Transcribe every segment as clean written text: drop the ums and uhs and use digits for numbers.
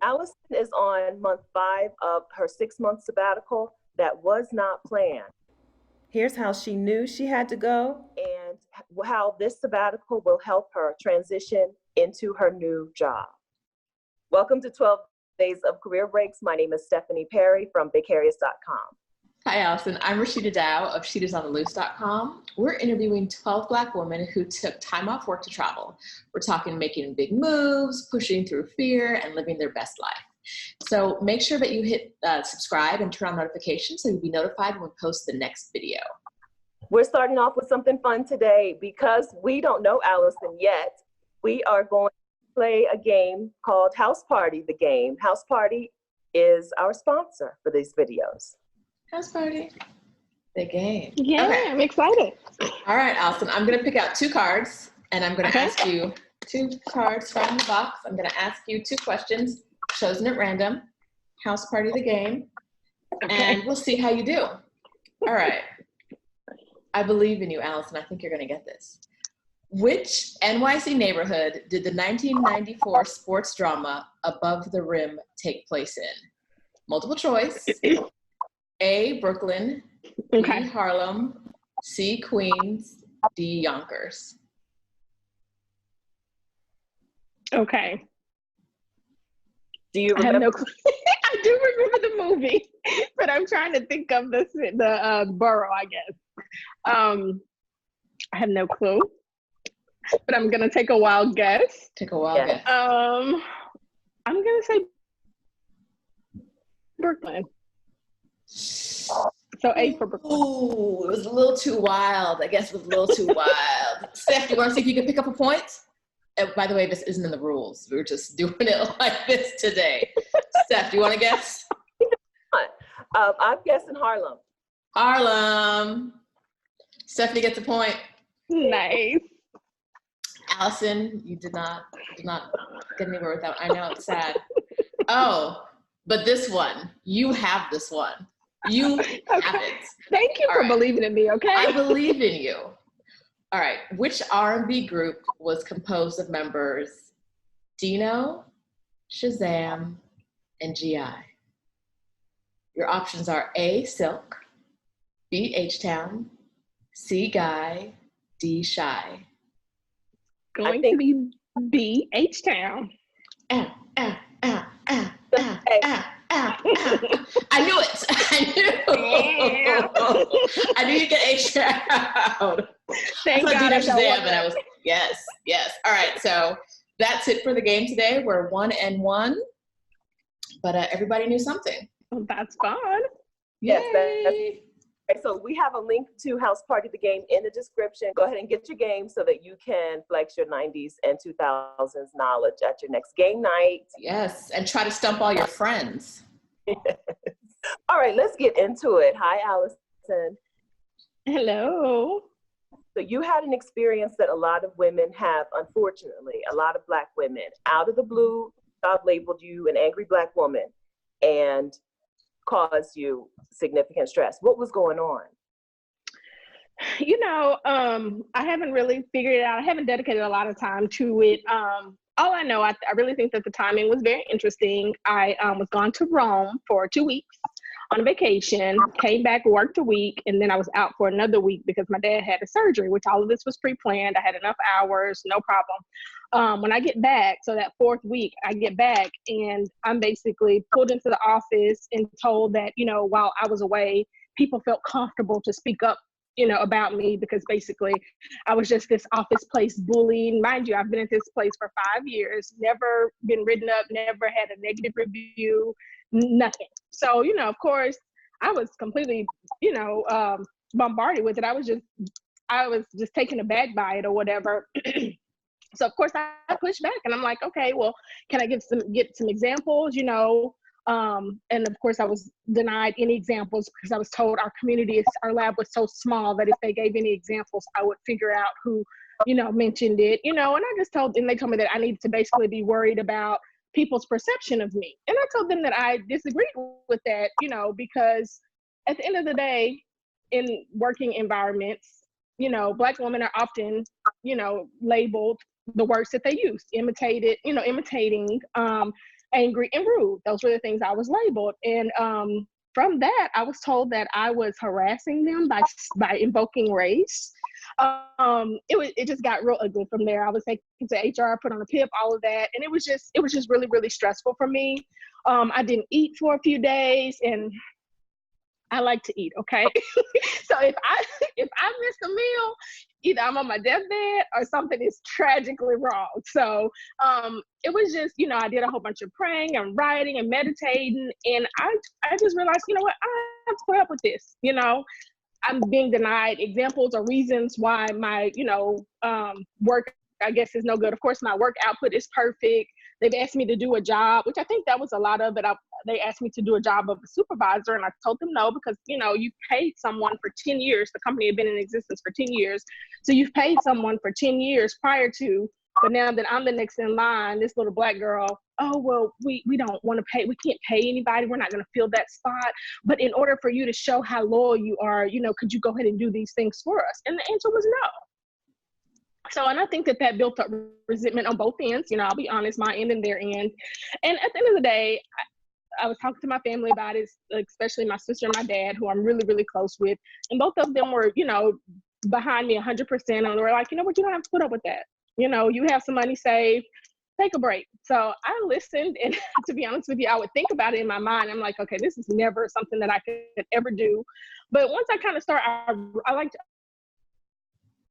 Alyson is on month 5 of her 6-month sabbatical that was not planned. Here's how she knew she had to go and how this sabbatical will help her transition into her new job. Welcome to 12 Days of Career Breaks. My name is Stephanie Perry from BigHarriers.com. Hi, Alyson. I'm ROSHIDA DOWE of sheetasontheloose.com. We're interviewing 12 Black women who took time off work to travel. We're talking making big moves, pushing through fear, and living their best life. So make sure that you hit subscribe and turn on notifications so you'll be notified when we post the next video. We're starting off with something fun today. Because we don't know Alyson yet, we are going to play a game called House Party, the game. House Party is our sponsor for these videos. House Party, the game. Yeah, okay. I'm excited. All right, Alyson, I'm going to pick out 2 cards, and I'm going to ask you 2 cards from the box. I'm going to ask you 2 questions, chosen at random. House Party, the game. And we'll see how you do. All right. I believe in you, Alyson. I think you're going to get this. Which NYC neighborhood did the 1994 sports drama Above the Rim take place in? Multiple choice. A, Brooklyn, B, Harlem, C, Queens, D, Yonkers. Okay. Do you remember? I do remember the movie, but I'm trying to think of the borough, I guess. I have no clue, but I'm going to take a wild guess. Take a wild guess. I'm going to say Brooklyn. So A for Brooklyn. Ooh, it was a little too wild. I guess it was a little too wild. Steph, you want to see if you can pick up a point? By the way, this isn't in the rules. We're just doing it like this today. Steph, do you want to guess? I'm guessing Harlem. Harlem. Stephanie gets a point. Nice. Alyson, you did not get anywhere with that. I know, it's sad. Oh, but this one, you have this one. You have it. Thank you for believing in me, okay? I believe in you. All right. Which R&B group was composed of members Dino, Shazam, and G.I.? Your options are A, Silk, B, H-Town, C, Guy, D, Shy. Going to be B, H-Town. I knew it. I knew you'd get H-Town. Thank God. And I was, yes. All right, so that's it for the game today. We're 1-1, but everybody knew something. Well, that's fun. Yes. Okay, so we have a link to House Party the game in the description. Go ahead and get your game so that you can flex your 90s and 2000s knowledge at your next game night. Yes, and try to stump all your friends. All right, let's get into it. Hi, Alyson. Hello. So you had an experience that a lot of women have, unfortunately, a lot of Black women. Out of the blue, God labeled you an angry Black woman and caused you significant stress. What was going on? You know, I haven't really figured it out. I haven't dedicated a lot of time to it. All I know, I really think that the timing was very interesting. I was gone to Rome for 2 weeks on a vacation, came back, worked a week, and then I was out for another week because my dad had a surgery, which all of this was pre-planned. I had enough hours, no problem. When I get back, so that 4th week, I get back and I'm basically pulled into the office and told that, you know, while I was away, people felt comfortable to speak up, you know, about me because basically I was just this office place bullying. Mind you, I've been at this place for 5 years, never been written up, never had a negative review, nothing. So, you know, of course, I was completely, you know, bombarded with it. I was just taken aback by it or whatever. So of course I pushed back and I'm like, okay, well, can I get some examples, you know? And of course I was denied any examples because I was told our lab was so small that if they gave any examples, I would figure out who, you know, mentioned it, you know, and they told me that I needed to basically be worried about people's perception of me. And I told them that I disagreed with that, you know, because at the end of the day, in working environments, you know, Black women are often, you know, labeled the words that they use, imitating. angry and rude. Those were the things I was labeled. And from that, I was told that I was harassing them by invoking race. It just got real ugly from there. I was taken to HR, put on a PIP, all of that, and it was just really, really stressful for me. I didn't eat for a few days, and I like to eat, okay? So if I miss a meal, either I'm on my deathbed or something is tragically wrong. So it was just, I did a whole bunch of praying and writing and meditating, and I just realized, you know what, I have to put up with this. I'm being denied examples or reasons why my, work, I guess, is no good. Of course, my work output is perfect. They've asked me to do a job, which I think that was a lot of it. They asked me to do a job of a supervisor, and I told them no, because, you've paid someone for 10 years. The company had been in existence for 10 years. So you've paid someone for 10 years prior to, but now that I'm the next in line, this little Black girl, oh, well, we don't want to pay. We can't pay anybody. We're not going to fill that spot. But in order for you to show how loyal you are, could you go ahead and do these things for us? And the answer was no. So, and I think that built up resentment on both ends. I'll be honest, my end and their end. And at the end of the day, I was talking to my family about it, especially my sister and my dad, who I'm really, really close with. And both of them were, behind me 100%. And they were like, you know what, you don't have to put up with that. You have some money saved, take a break. So I listened, and to be honest with you, I would think about it in my mind. I'm like, okay, this is never something that I could ever do. But once I kind of start,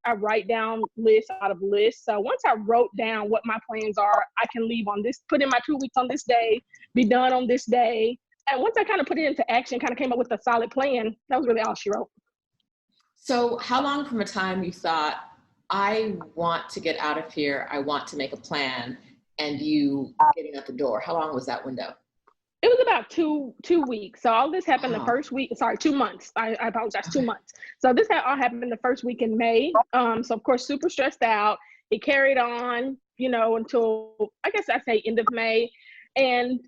I write down lists out of lists. So once I wrote down what my plans are, I can leave on this, put in my 2 weeks on this day, be done on this day. And once I kind of put it into action, kind of came up with a solid plan, that was really all she wrote. So how long from a time you thought, I want to get out of here, I want to make a plan, and you getting out the door? How long was that window? It was about two weeks. So all this happened the first week, 2 months. I apologize, 2 months. So this all happened the first week in May. So of course, super stressed out. It carried on, until, I guess I say end of May. And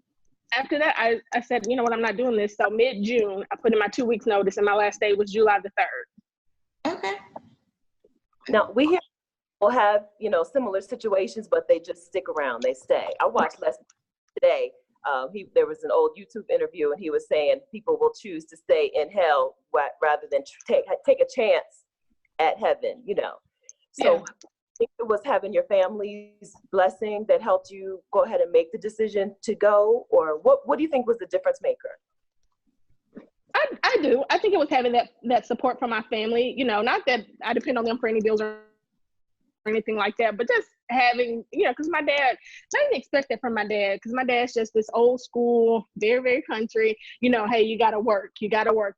after that, I said, you know what, I'm not doing this. So mid-June, I put in my 2 weeks notice, and my last day was July the 3rd. Okay. Now, we hear people have, similar situations, but they just stick around, they stay. I watched today. There was an old YouTube interview, and he was saying people will choose to stay in hell rather than take a chance at heaven, So I think it was having your family's blessing that helped you go ahead and make the decision to go, or what do you think was the difference maker? I do. I think it was having that support from my family, not that I depend on them for any bills or anything like that, but just having, because my dad, I didn't expect that from my dad, because my dad's just this old school, very, very country, hey, you got to work.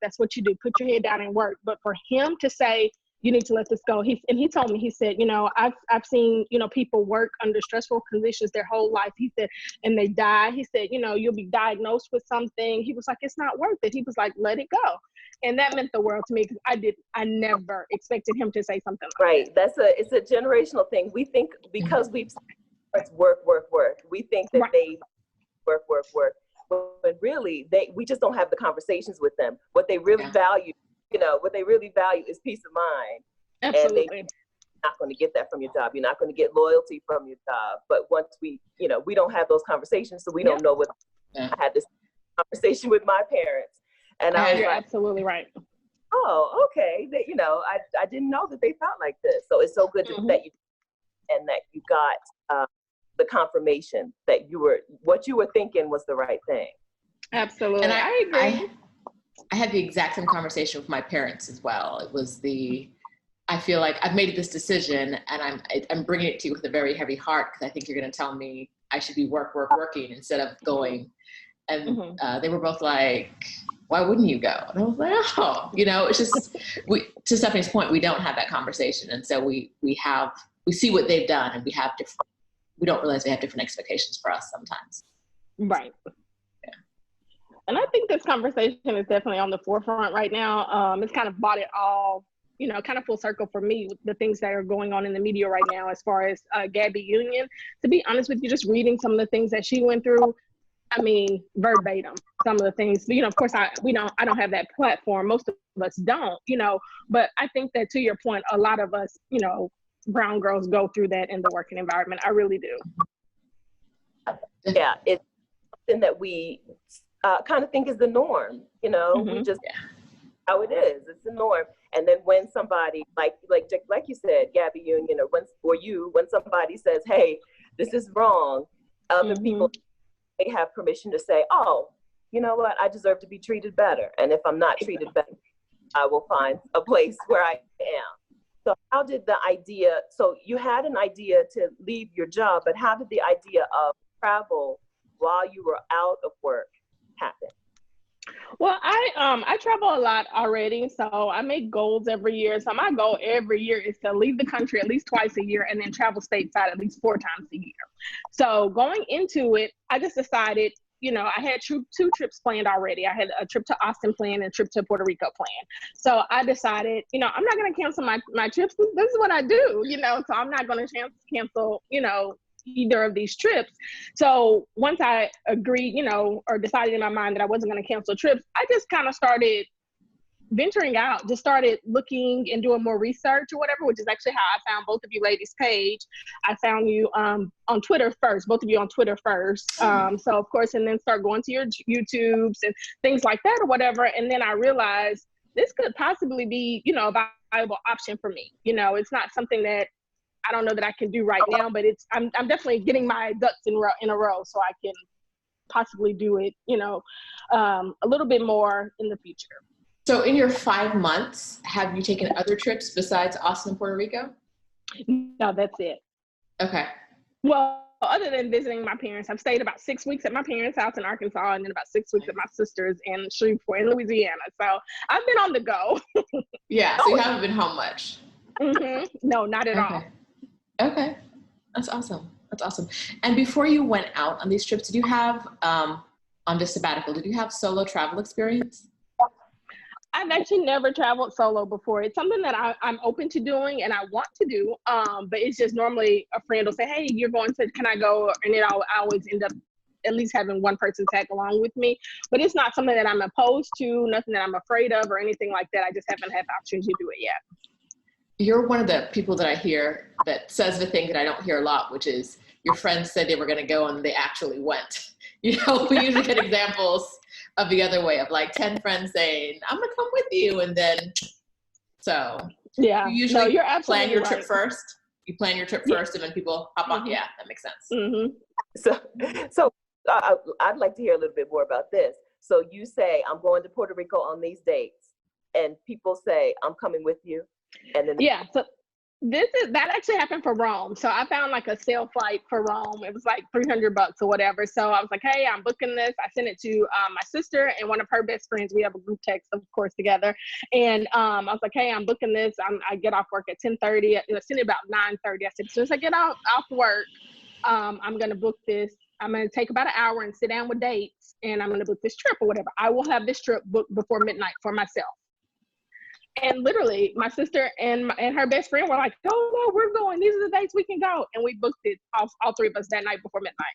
That's what you do. Put your head down and work. But for him to say, you need to let this go. He told me, he said, I've seen, people work under stressful conditions their whole life. He said, and they die. He said, you'll be diagnosed with something. He was like, it's not worth it. He was like, let it go. And that meant the world to me, because I never expected him to say something like that. It's a generational thing. We think because we've work. We think that they work. But really, we just don't have the conversations with them. What they really value, is peace of mind. Absolutely. And you're not going to get that from your job. You're not going to get loyalty from your job. But once we don't have those conversations, so we don't know what. I had this conversation with my parents, and I was you're like, absolutely right. Oh, okay. That I didn't know that they thought like this. So it's so good that you got the confirmation that what you were thinking was the right thing. Absolutely. And I agree. I had the exact same conversation with my parents as well. It was I feel like I've made this decision, and I'm bringing it to you with a very heavy heart, because I think you're going to tell me I should be working instead of going. And they were both like, why wouldn't you go? And I was like, oh, it's just, to Stephanie's point, we don't have that conversation. And so we see what they've done, and we don't realize they have different expectations for us sometimes. Right. Yeah. And I think this conversation is definitely on the forefront right now. It's kind of brought it all, kind of full circle for me with the things that are going on in the media right now, as far as Gabby Union. To be honest with you, just reading some of the things that she went through, I mean, verbatim, some of the things, of course, I don't have that platform. Most of us don't, but I think that, to your point, a lot of us, brown girls go through that in the working environment. I really do. Yeah, it's something that we kind of think is the norm. You know, we just how it is. It's the norm. And then when somebody like you said, Gabby Union, when somebody says, "Hey, this is wrong," other people may have permission to say, "Oh, you know what? I deserve to be treated better. And if I'm not treated better, I will find a place where I am." So how did the idea, so you had an idea to leave your job, but how did the idea of travel while you were out of work happen? Well, I travel a lot already, so I make goals every year. So my goal every year is to leave the country at least twice a year and then travel stateside at least 4 times a year. So going into it, I just decided, you know, I had two trips planned already. I had a trip to Austin planned and a trip to Puerto Rico planned. So I decided, you know, I'm not going to cancel my trips. This is what I do, you know, so I'm not going to cancel, you know, either of these trips. So once I agreed, you know, or decided in my mind that I wasn't going to cancel trips, I just kind of started venturing out, just started looking and doing more research or whatever, which is actually how I found both of you ladies' page. I found you on Twitter first, both of you on Twitter first. So of course, and then start going to your YouTubes and things like that or whatever. And then I realized this could possibly be, you know, a viable option for me. You know, it's not something that I don't know that I can do right now, but I'm definitely getting my ducks in a row so I can possibly do it, you know, a little bit more in the future. So in your 5 months, have you taken other trips besides Austin and Puerto Rico? No, that's it. Okay. Well, other than visiting my parents, I've stayed about 6 weeks at my parents' house in Arkansas and then about 6 weeks at my sister's in Shreveport in Louisiana. So I've been on the go. Yeah, so you haven't been home much. No, not at all. Okay, that's awesome. That's awesome. And before you went out on these trips, did you have, on this sabbatical, did you have solo travel experience? I've actually never traveled solo before. It's something that I'm open to doing and I want to do, but it's just normally a friend will say, "Hey, you're going to, can I go?" And then I always end up at least having one person tag along with me. But it's not something that I'm opposed to, nothing that I'm afraid of or anything like that. I just haven't had the opportunity to do it yet. You're one of the people that I hear that says the thing that I don't hear a lot, which is your friends said they were going to go and they actually went. You know, we usually get examples of the other way of like 10 friends saying, "I'm going to come with you." And then, so yeah, you usually you're absolutely plan your right. trip first. You plan your trip first and then people hop on. Yeah, that makes sense. So I'd like to hear a little bit more about this. So you say, "I'm going to Puerto Rico on these dates," and people say, "I'm coming with you." And then so that actually happened for Rome. So I found like a sale flight for Rome. It was like $300 or whatever. So I was like, "Hey, I'm booking this." I sent it to my sister and one of her best friends. We have a group text, of course, together. And I was like, "Hey, I'm booking this. I get off work at 10:30. I sent it about 9:30. I said, as soon as I get off work, I'm going to book this. I'm going to take about an hour and sit down with dates, and I'm going to book this trip or whatever. I will have this trip booked before midnight for myself." And literally, my sister and her best friend were like, "Oh no, we're going. These are the dates we can go." And we booked it, all three of us, that night before midnight.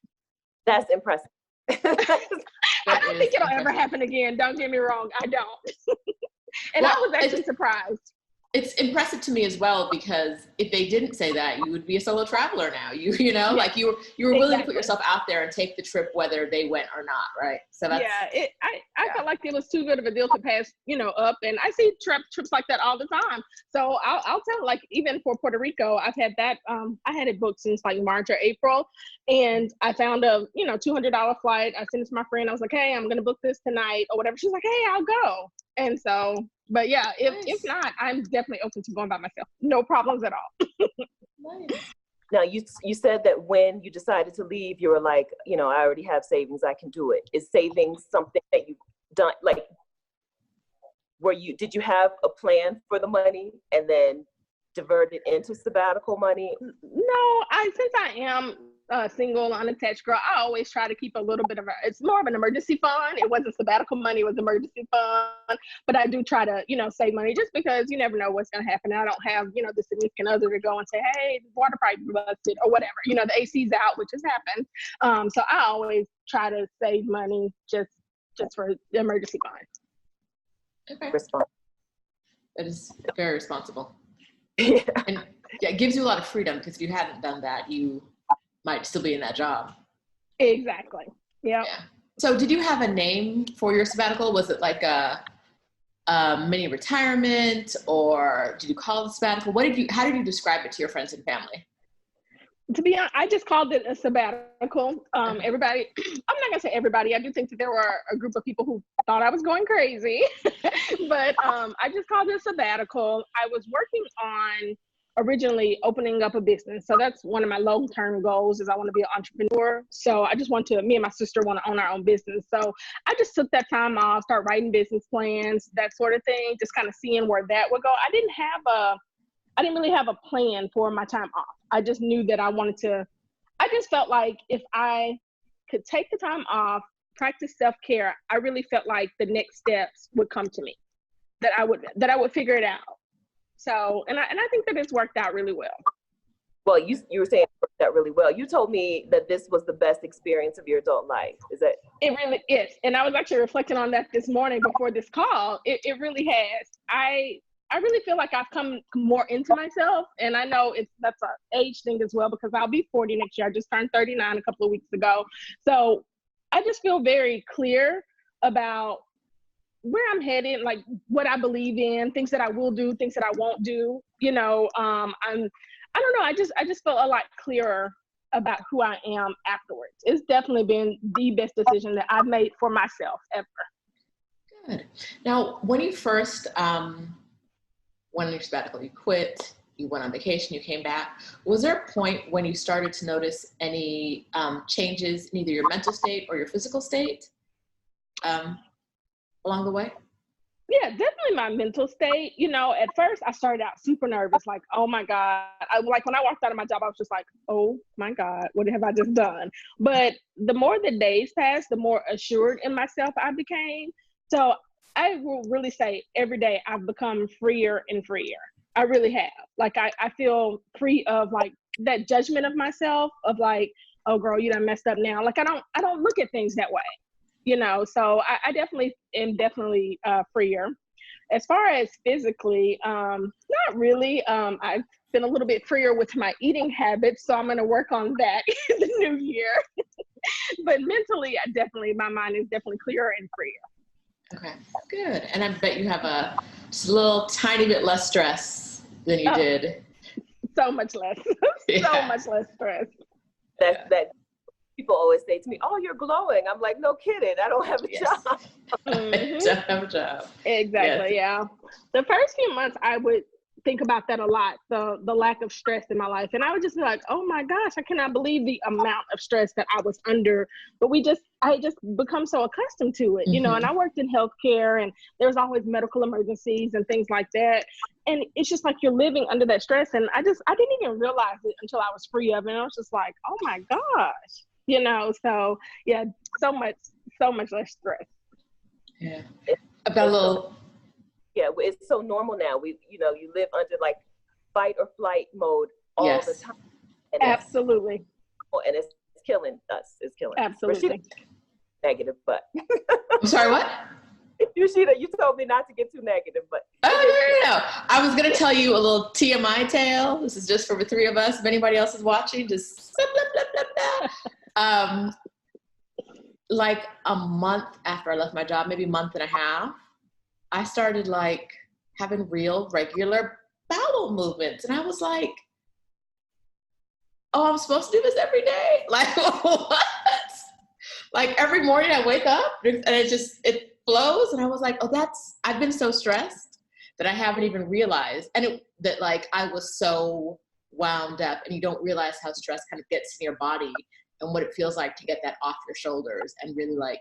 That's impressive. I don't think it'll ever happen again. Don't get me wrong, I don't. And I was actually surprised. It's impressive to me as well, because if they didn't say that, you would be a solo traveler now. You know, like you were willing to put yourself out there and take the trip whether they went or not, right? So that's I felt like it was too good of a deal to pass, you know, up. And I see trips like that all the time. So I'll tell, like, even for Puerto Rico, I've had that. I had it booked since like March or April, and I found a $200 flight. I sent it to my friend. I was like, "Hey, I'm gonna book this tonight," or whatever. She's like, "Hey, I'll go." And so, but yeah, if not, I'm definitely open to going by myself. No problems at all. nice. Now, you said that when you decided to leave, you were like, "I already have savings. I can do it." Is savings something that you've done? Like, did you have a plan for the money and then divert it into sabbatical money? No, since I am a single, unattached girl, I always try to keep a little bit of it's more of an emergency fund. It wasn't sabbatical money, it was emergency fund. But I do try to, save money, just because you never know what's going to happen. I don't have, the significant other to go and say, "Hey, the water pipe busted," or whatever. The AC's out, which has happened. So I always try to save money just for the emergency fund. Okay. Response. That is very responsible. Yeah. And it gives you a lot of freedom, because if you hadn't done that, you might still be in that job. Exactly. Yep. Yeah. So did you have a name for your sabbatical? Was it like a mini retirement, or did you call it a sabbatical? How did you describe it to your friends and family? To be honest, I just called it a sabbatical. Everybody, I'm not gonna say everybody. I do think that there were a group of people who thought I was going crazy, but I just called it a sabbatical. I was working on originally opening up a business. So that's one of my long-term goals, is I want to be an entrepreneur. So I just me and my sister want to own our own business. So I just took that time off, start writing business plans, that sort of thing, just kind of seeing where that would go. I didn't really have a plan for my time off. I just knew that I just felt like if I could take the time off, practice self-care, I really felt like the next steps would come to me, that I would figure it out. So, and I think that it's worked out really well. Well, you were saying it worked out really well. You told me that this was the best experience of your adult life. Is that? It really is. And I was actually reflecting on that this morning before this call. It really has. I really feel like I've come more into myself, and I know that's an age thing as well, because I'll be 40 next year. I just turned 39 a couple of weeks ago. So I just feel very clear about where I'm headed, like what I believe in, things that I will do, things that I won't do. I don't know. I just felt a lot clearer about who I am afterwards. It's definitely been the best decision that I've made for myself ever. Good. Now, when you first went on your sabbatical, you quit, you went on vacation, you came back. Was there a point when you started to notice any changes in either your mental state or your physical state along the way? Yeah, definitely my mental state. At first I started out super nervous, like, oh my God. Like when I walked out of my job, I was just like, oh my God, what have I just done? But the more the days passed, the more assured in myself I became. So I will really say every day I've become freer and freer. I really have. Like I feel free of like that judgment of myself of like, oh girl, you done messed up now. Like I don't look at things that way. So I definitely am freer. As far as physically, not really. I've been a little bit freer with my eating habits, so I'm going to work on that in the new year. But mentally, my mind is definitely clearer and freer. Okay, good. And I bet you have just a little tiny bit less stress than you did. So much less. So much less stress. That people always say to me, oh, you're glowing. I'm like, no kidding. I don't have a job. I don't have a job. Exactly, yeah. The first few months, I would think about that a lot, the lack of stress in my life. And I would just be like, oh my gosh, I cannot believe the amount of stress that I was under. But I just become so accustomed to it, and I worked in healthcare, and there's always medical emergencies and things like that. And it's just like you're living under that stress. And I didn't even realize it until I was free of it. And I was just like, oh my gosh, so yeah, so much less stress. Yeah. About a little. Yeah, it's so normal now. You live under like fight or flight mode all the time. And absolutely. And it's killing us. It's killing absolutely. Us. Negative, but. I'm sorry, what? ROSHIDA, you told me not to get too negative, but. Oh, no. I was going to tell you a little TMI tale. This is just for the three of us. If anybody else is watching, just blah, blah, blah, blah, blah. Like a month after I left my job, maybe a month and a half, I started like having real regular bowel movements. And I was like, oh, I'm supposed to do this every day? Like, what? Like every morning I wake up and it flows. And I was like, oh, I've been so stressed that I haven't even realized. And that like I was so wound up, and you don't realize how stress kind of gets in your body and what it feels like to get that off your shoulders and really like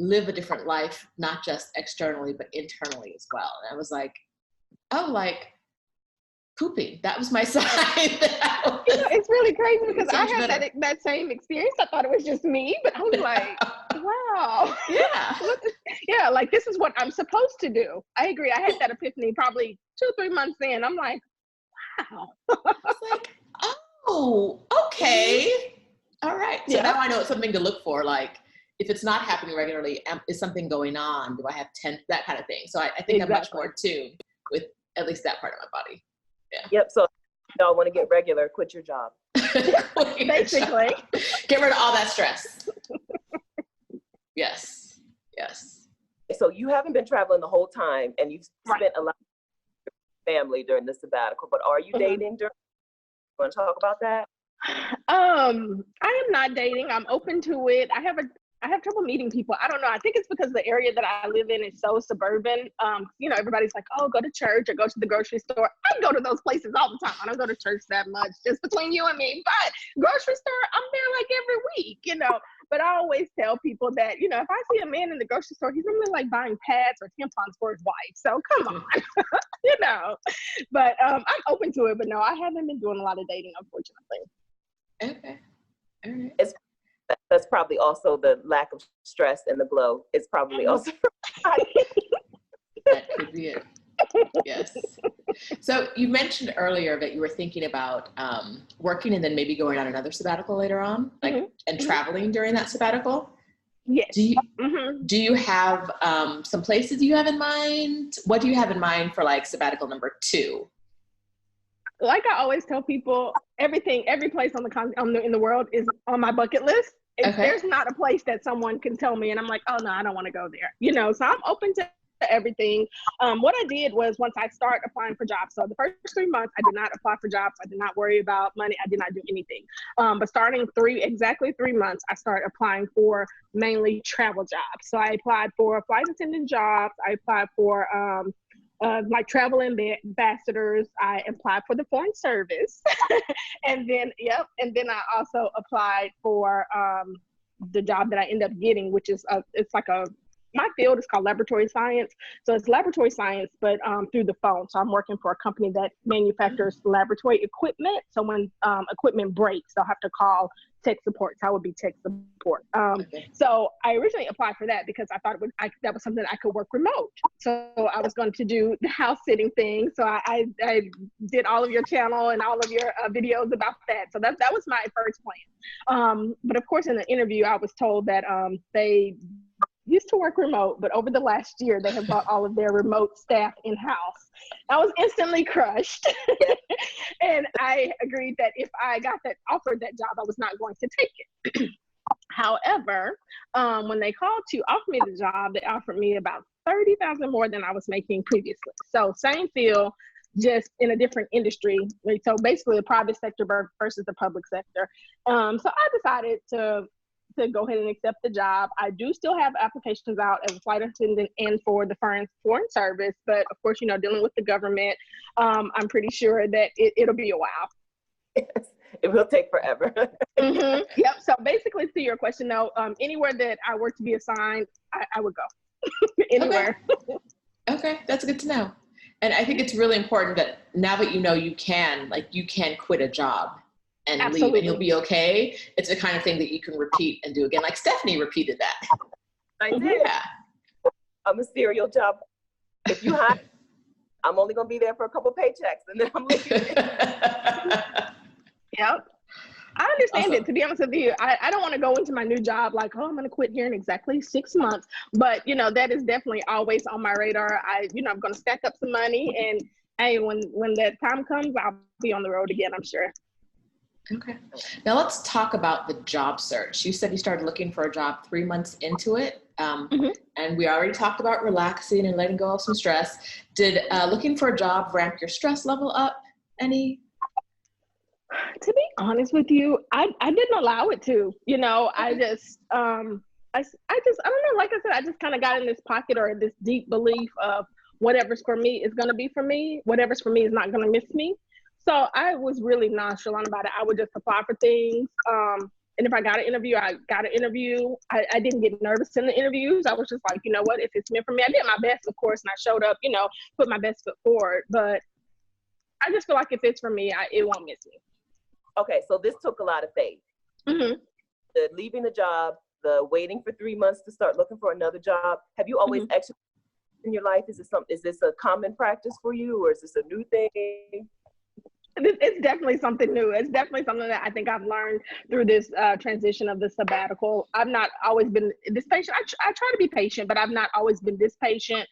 live a different life, not just externally, but internally as well. And I was like, oh, like pooping. That was my sign. It's really crazy because I had that same experience. I thought it was just me, but I was like, wow. Yeah. Yeah, like this is what I'm supposed to do. I agree. I had that epiphany probably 2-3 months in. I'm like, wow. I was like, oh, okay. All right. So now I know it's something to look for. Like, if it's not happening regularly, is something going on? Do I have that kind of thing? So I think I'm much more tuned with at least that part of my body. Yeah. Yep. So y'all want to get regular, quit your job. Basically. Get rid of all that stress. Yes. Yes. So you haven't been traveling the whole time, and you've Right. spent a lot with your family during the sabbatical, but are you dating during? You want to talk about that? I am not dating. I'm open to it. I have trouble meeting people. I don't know. I think it's because the area that I live in is so suburban. You know, everybody's like, oh, go to church or go to the grocery store. I go to those places all the time. I don't go to church that much, just between you and me. But grocery store, I'm there like every week, you know. But I always tell people that, you know, if I see a man in the grocery store, he's normally like buying pads or tampons for his wife. So come on, you know. But I'm open to it. But no, I haven't been doing a lot of dating, unfortunately. Okay. All right. That's probably also the lack of stress and the glow. It's probably also. That could be it. Yes. So you mentioned earlier that you were thinking about working and then maybe going on another sabbatical later on, like and traveling during that sabbatical. Yes. Do you have some places you have in mind? What do you have in mind for like sabbatical number 2? Like I always tell people, every place in the world is on my bucket list. There's not a place that someone can tell me and I'm like, oh no, I don't want to go there. You know, so I'm open to everything. What I did was once I start applying for jobs, so the first 3 months, I did not apply for jobs. I did not worry about money. I did not do anything. But starting exactly 3 months, I started applying for mainly travel jobs. So I applied for flight attendant jobs. I applied for like travel ambassadors. I applied for the Foreign Service. and then I also applied for the job that I ended up getting, which is it's like my field is called laboratory science. So it's laboratory science, but through the phone. So I'm working for a company that manufactures laboratory equipment. So when equipment breaks, they'll have to call tech support. So I would be tech support. So I originally applied for that because I thought that was something I could work remote. So I was going to do the house sitting thing. So I did all of your channel and all of your videos about that. So that was my first plan. But of course, in the interview, I was told that they used to work remote, but over the last year, they have brought all of their remote staff in-house. I was instantly crushed. And I agreed that if I got offered that job, I was not going to take it. However, when they called to offer me the job, they offered me about $30,000 more than I was making previously. So same field, just in a different industry. So basically the private sector versus the public sector. So I decided to go ahead and accept the job. I do still have applications out as a flight attendant and for the Foreign Service, but of course, you know, dealing with the government, I'm pretty sure that it'll be a while. Yes, it will take forever. Yep. So basically, to your question, though, anywhere that I were to be assigned, I would go. Anywhere. Okay, that's good to know. And I think it's really important that now that you know you can quit a job and leave and you'll be okay. It's the kind of thing that you can repeat and do again. Like Stephanie repeated that. I did. Yeah. I'm a serial job. If you hire, I'm only going to be there for a couple paychecks and then I'm leaving. Yep. I understand it, to be honest with you. I don't want to go into my new job like, oh, I'm going to quit here in exactly 6 months. But, you know, that is definitely always on my radar. I'm going to stack up some money and, hey, when that time comes, I'll be on the road again, I'm sure. Okay. Now let's talk about the job search. You said you started looking for a job 3 months into it. And we already talked about relaxing and letting go of some stress. Did looking for a job ramp your stress level up any? To be honest with you, I didn't allow it to. You know, I just I don't know. Like I said, I just kind of got in this pocket or this deep belief of whatever's for me is going to be for me. Whatever's for me is not going to miss me. So I was really nonchalant about it. I would just apply for things. And if I got an interview, I got an interview. I didn't get nervous in the interviews. I was just like, you know what, if it's meant for me, I did my best, of course, and I showed up, you know, put my best foot forward. But I just feel like if it's for me, it won't miss me. Okay, so this took a lot of faith. The leaving the job, the waiting for 3 months to start looking for another job. Have you always exercised in your life? Is this a common practice for you, or is this a new thing? It's definitely something new. It's definitely something that I think I've learned through this transition of the sabbatical. I've not always been this patient. I try to be patient, but I've not always been this patient.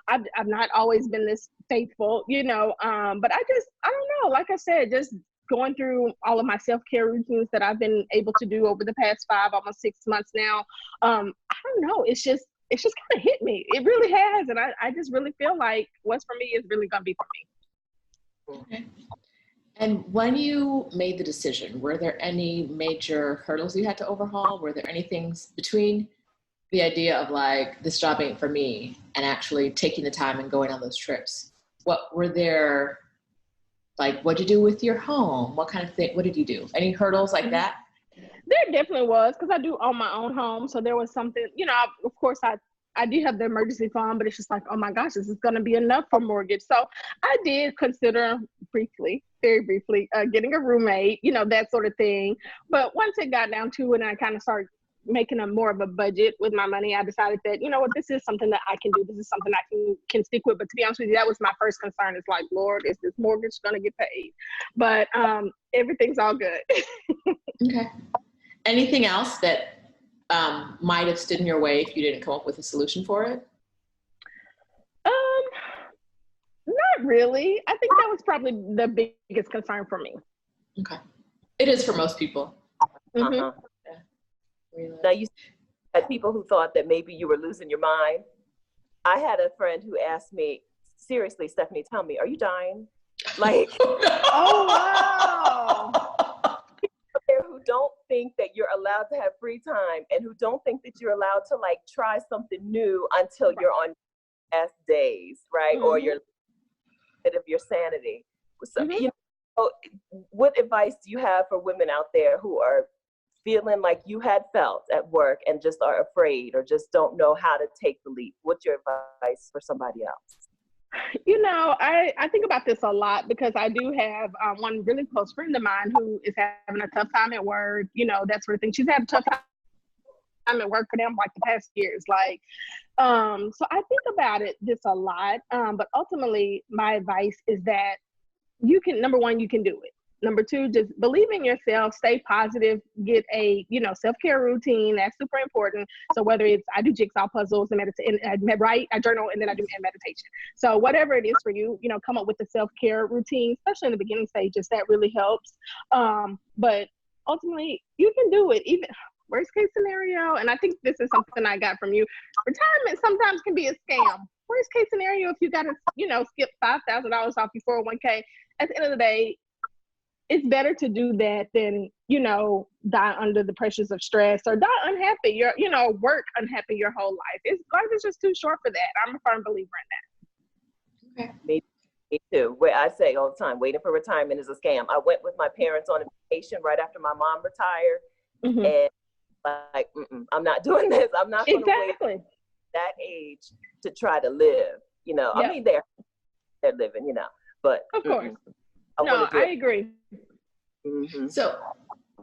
I've not always been this faithful, you know. But I don't know. Like I said, just going through all of my self-care routines that I've been able to do over the past 5, almost 6 months now. I don't know. It's just kind of hit me. It really has. And I just really feel like what's for me is really going to be for me. Okay. And when you made the decision, were there any major hurdles you had to overhaul? Were there any things between the idea of like, this job ain't for me, and actually taking the time and going on those trips? What were there, like, what'd you do with your home? What kind of thing, what did you do? Any hurdles like that? There definitely was, because I do own my own home. So there was something, you know, of course I do have the emergency fund, but it's just like, oh my gosh, this is going to be enough for mortgage. So I did consider very briefly, getting a roommate, you know, that sort of thing. But once it got down to it and I kind of started making a more of a budget with my money, I decided that, you know what, this is something that I can do. This is something I can stick with. But to be honest with you, that was my first concern. It's like, Lord, is this mortgage going to get paid? But everything's all good. Okay. Anything else that might have stood in your way if you didn't come up with a solution for it? Not really. I think that was probably the biggest concern for me. Okay. It is for most people. Mm-hmm. Uh-huh. Yeah. Really. Now, you had people who thought that maybe you were losing your mind. I had a friend who asked me, seriously, Stephanie, tell me, are you dying? Like, Oh, wow. who don't think that you're allowed to have free time and who don't think that you're allowed to like try something new until you're on your best days, right? Mm-hmm. Or you're of your sanity. So, Mm-hmm. you know, what advice do you have for women out there who are feeling like you had felt at work and just are afraid or just don't know how to take the leap? What's your advice for somebody else? You know, I think about this a lot because I do have one really close friend of mine who is having a tough time at work, you know, that sort of thing. She's had a tough time at work for them like the past years. Like, so I think about this a lot. But ultimately, my advice is that number one, you can do it. Number two, just believe in yourself, stay positive, get a, you know, self-care routine. That's super important. So whether it's, I do jigsaw puzzles and write, I journal, and then I do meditation. So whatever it is for you, you know, come up with the self-care routine, especially in the beginning stages, that really helps. But ultimately you can do it, even worst case scenario. And I think this is something I got from you. Retirement sometimes can be a scam. Worst case scenario, if you got to, you know, skip $5,000 off your 401k, at the end of the day, it's better to do that than, you know, die under the pressures of stress or die unhappy, work unhappy your whole life. Life is just too short for that. I'm a firm believer in Okay. Me too. Where I say all the time, waiting for retirement is a scam. I went with my parents on a vacation right after my mom retired, that. Mm-hmm. and like, I'm not doing this. I'm not going to wait that age to try to live. You know, Yep. I mean, they're living, you know, but Of course. I agree. Mm-hmm. So,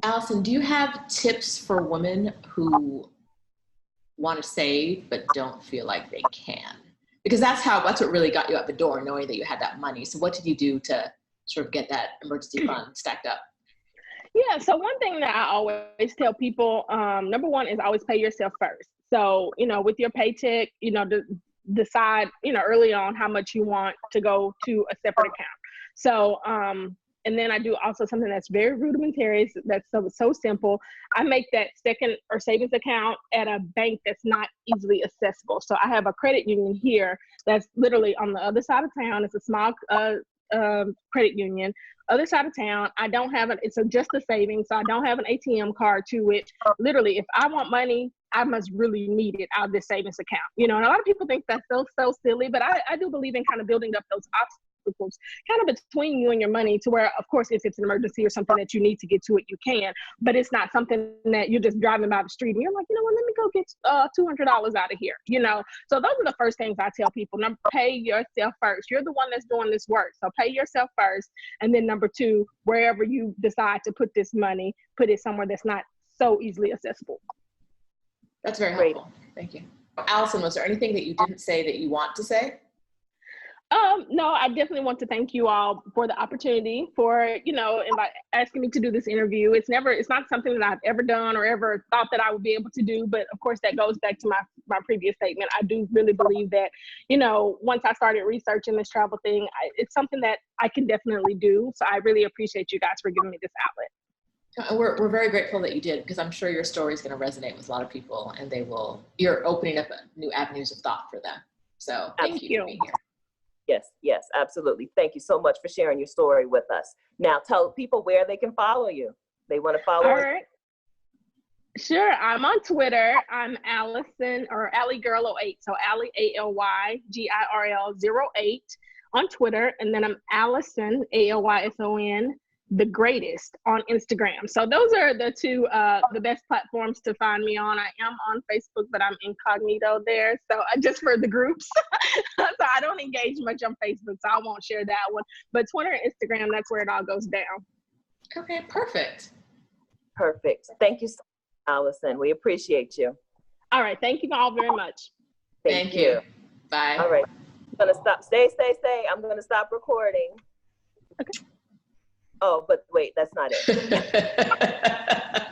Alyson, do you have tips for women who want to save but don't feel like they can? Because that's what really got you out the door, knowing that you had that money. So what did you do to sort of get that emergency fund stacked up? Yeah, so one thing that I always tell people, number one is always pay yourself first. So, you know, with your paycheck, you know, decide, you know, early on how much you want to go to a separate account. So, and then I do also something that's very rudimentary, that's so simple. I make that second or savings account at a bank that's not easily accessible. So I have a credit union here that's literally on the other side of town. It's a small credit union, other side of town. I don't have it's just a savings, so I don't have an ATM card to it. Literally, if I want money, I must really need it out of this savings account. You know, and a lot of people think that's so silly, but I do believe in kind of building up those obstacles kind of between you and your money, to where, of course, if it's an emergency or something that you need to get to it, you can, but it's not something that you're just driving by the street and you're like, you know what, let me go get $200 out of here, you know? So those are the first things I tell people. Number, pay yourself first. You're the one that's doing this work. So pay yourself first. And then number two, wherever you decide to put this money, put it somewhere that's not so easily accessible. That's very helpful. Thank you. Alyson, was there anything that you didn't say that you want to say? No, I definitely want to thank you all for the opportunity for, asking me to do this interview. It's not something that I've ever done or ever thought that I would be able to do. But of course, that goes back to my previous statement. I do really believe that, once I started researching this travel thing, it's something that I can definitely do. So I really appreciate you guys for giving me this outlet. We're very grateful that you did, because I'm sure your story is going to resonate with a lot of people, and you're opening up new avenues of thought for them. So thank you for being here. Yes, absolutely. Thank you so much for sharing your story with us. Now tell people where they can follow you. They want to follow. All right. Sure. I'm on Twitter. I'm Alyson, or AllyGirl08. So Ally, ALYGIRL 08 on Twitter. And then I'm Alyson, ALYSON, the greatest on Instagram. So those are the two, the best platforms to find me on. I am on Facebook, but I'm incognito there. So just for the groups. So I don't engage much on Facebook, so I won't share that one. But Twitter and Instagram, that's where it all goes down. Okay, perfect. Thank you so much, Alyson. We appreciate you. All right. Thank you all very much. Thank you. Bye. All right. I'm going to stop. Stay. I'm going to stop recording. Okay. Oh, but wait, that's not it.